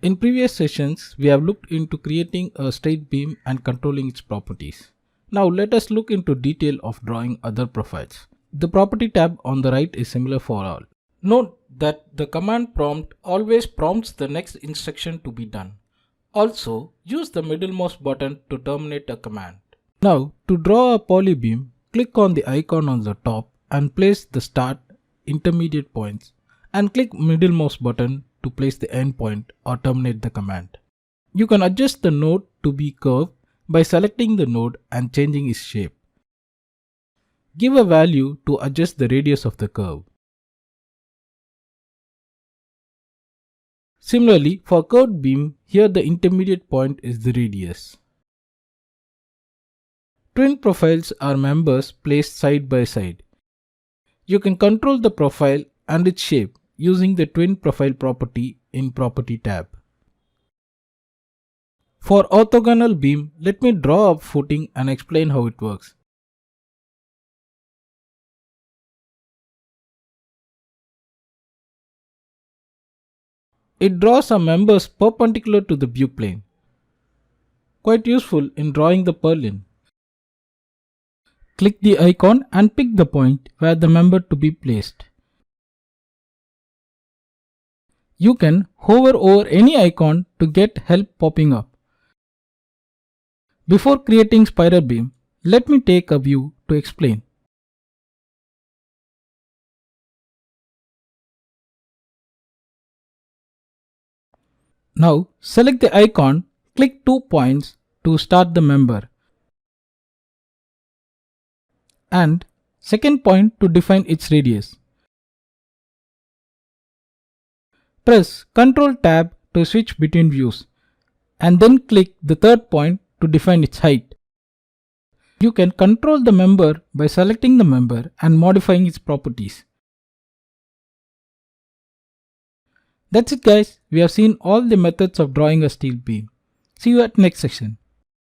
In previous sessions, we have looked into creating a straight beam and controlling its properties. Now let us look into detail of drawing other profiles. The property tab on the right is similar for all. Note that the command prompt always prompts the next instruction to be done. Also, use the middle mouse button to terminate a command. Now, to draw a polybeam, click on the icon on the top and place the start, intermediate points, and click middle mouse button to place the end point or terminate the command. You can adjust the node to be curved by selecting the node and changing its shape. Give a value to adjust the radius of the curve. Similarly, for curved beam, here the intermediate point is the radius. Twin profiles are members placed side by side. You can control the profile and its shape using the twin profile property in Property tab. For orthogonal beam, let me draw up footing and explain how it works. It draws some members perpendicular to the view plane. Quite useful in drawing the purlin. Click the icon and pick the point where the member to be placed. You can hover over any icon to get help popping up. Before creating spiral beam, let me take a view to explain. Now select the icon, click 2 points to start the member and second point to define its radius. Press Ctrl Tab to switch between views and then click the third point to define its height. You can control the member by selecting the member and modifying its properties. That's it guys, we have seen all the methods of drawing a steel beam. See you at next section.